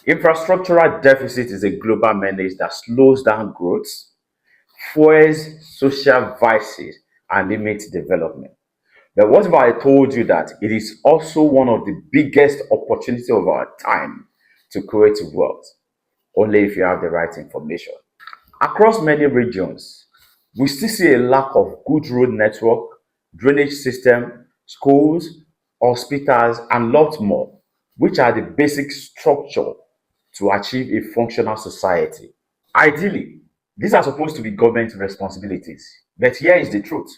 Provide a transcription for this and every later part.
Infrastructural deficit is a global menace that slows down growth, fuels social vices, and limits development. But what if I told you that it is also one of the biggest opportunities of our time to create wealth, only if you have the right information? Across many regions, we still see a lack of good road network, drainage system, schools, hospitals, and lots more, which are the basic structure to achieve a functional society. Ideally, these are supposed to be government responsibilities. But here is the truth.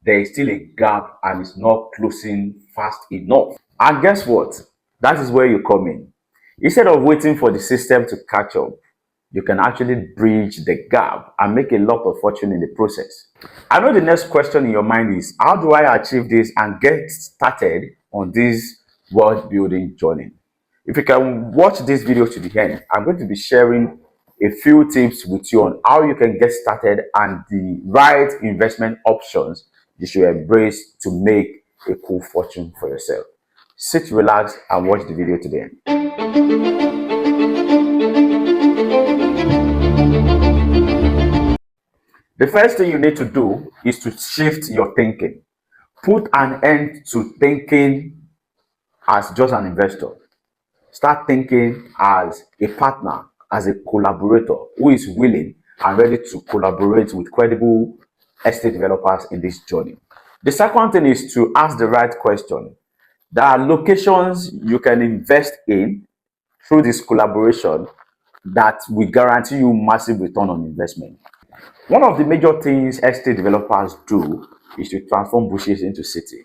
There is still a gap and it's not closing fast enough. And guess what? That is where you come in. Instead of waiting for the system to catch up, you can actually bridge the gap and make a lot of fortune in the process. I know the next question in your mind is, how do I achieve this and get started on this world building journey? If you can watch this video to the end, I'm going to be sharing a few tips with you on how you can get started and the right investment options you should embrace to make a cool fortune for yourself. Sit, relax, and watch the video to the end. The first thing you need to do is to shift your thinking. Put an end to thinking as just an investor. Start thinking as a partner, as a collaborator who is willing and ready to collaborate with credible estate developers in this journey. The second thing is to ask the right question. There are locations you can invest in through this collaboration that will guarantee you massive return on investment. One of the major things estate developers do is to transform bushes into city.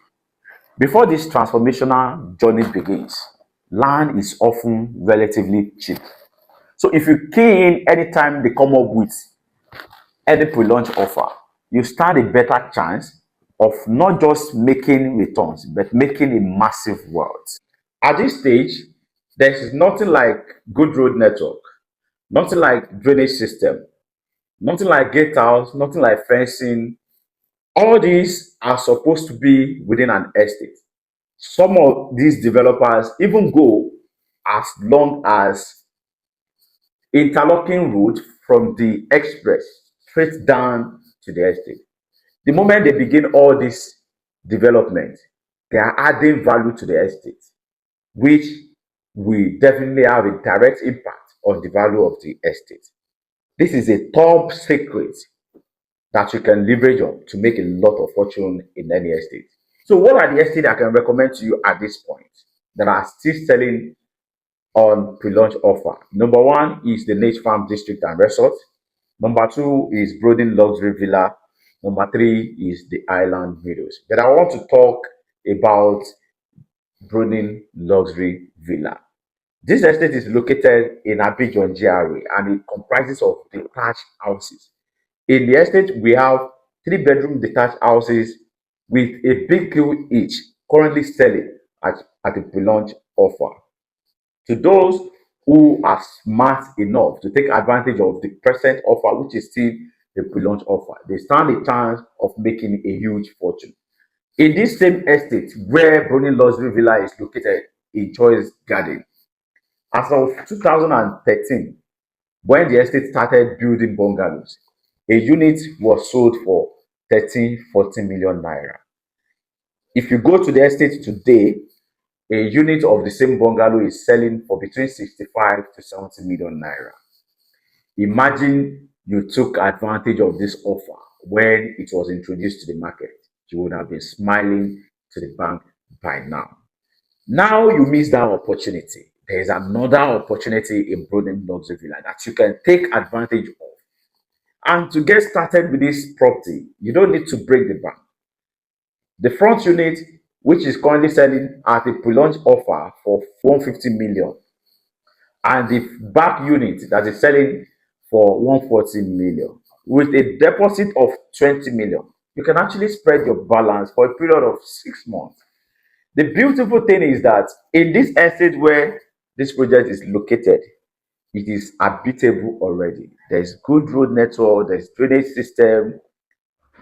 Before this transformational journey begins, land is often relatively cheap. So if you key in anytime they come up with any pre-launch offer, you stand a better chance of not just making returns, but making a massive wealth. At this stage, there is nothing like good road network, nothing like drainage system, nothing like gatehouse, nothing like fencing. All these are supposed to be within an estate. Some of these developers even go as long as interlocking route from the express straight down to the estate. The moment they begin all this development, they are adding value to the estate, which will definitely have a direct impact on the value of the estate. This is a top secret that you can leverage on to make a lot of fortune in any estate. So what are the estates I can recommend to you at this point that are still selling on pre-launch offer? Number one is the Nage Farm District and Resort. Number two is Brodny Luxury Villa. Number three is the Island Meadows. But I want to talk about Brodny Luxury Villa. This estate is located in Abijo GRA and it comprises of detached houses. In the estate, we have 3-bedroom detached houses with a big queue each, currently selling at a pre-launch offer. To those who are smart enough to take advantage of the present offer, which is still the pre-launch offer, they stand a chance of making a huge fortune. In this same estate where Brodny Luxury Villa is located in Chois Garden, as of 2013, when the estate started building bungalows, a unit was sold for 13-14 million naira. If you go to the estate today, a unit of the same bungalow is selling for between 65 to 70 million naira. Imagine you took advantage of this offer when it was introduced to the market. You would have been smiling to the bank by now. Now you miss that opportunity. There is another opportunity in Brodny Luxury Villa that you can take advantage of. And to get started with this property, you don't need to break the bank. The front unit, which is currently selling at a pre-launch offer for 150 million, and the back unit that is selling for 140 million, with a deposit of 20 million, you can actually spread your balance for a period of 6 months. The beautiful thing is that in this estate where this project is located, it is habitable already. There's good road network, there's drainage system.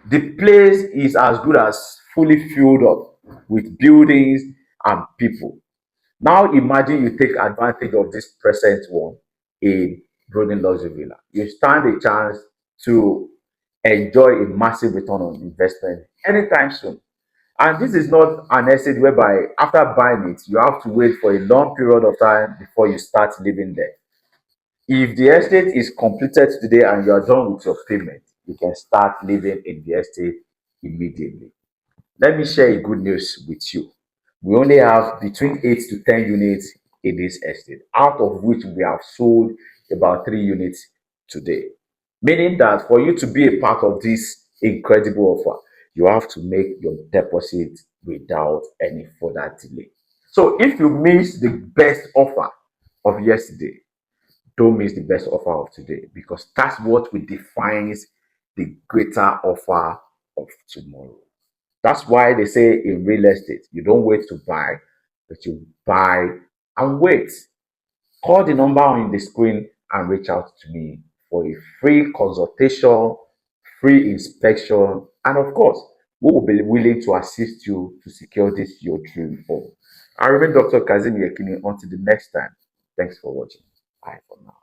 The place is as good as fully filled up with buildings and people. Now imagine you take advantage of this present one in Brodny Luxury Villa. You stand a chance to enjoy a massive return on investment anytime soon. And this is not an estate whereby after buying it, you have to wait for a long period of time before you start living there. If the estate is completed today and you are done with your payment, you can start living in the estate immediately. Let me share a good news with you. We only have between 8 to 10 units in this estate, out of which we have sold about 3 units today. Meaning that for you to be a part of this incredible offer, you have to make your deposit without any further delay. So if you miss the best offer of yesterday, don't miss the best offer of today, because that's what will defines the greater offer of tomorrow. That's why they say in real estate, you don't wait to buy, but you buy and wait. Call the number on the screen and reach out to me for a free consultation, free inspection, and of course, we will be willing to assist you to secure this your dream home. I remain Dr. Kazim Yekini. Until the next time, thanks for watching. Bye for now.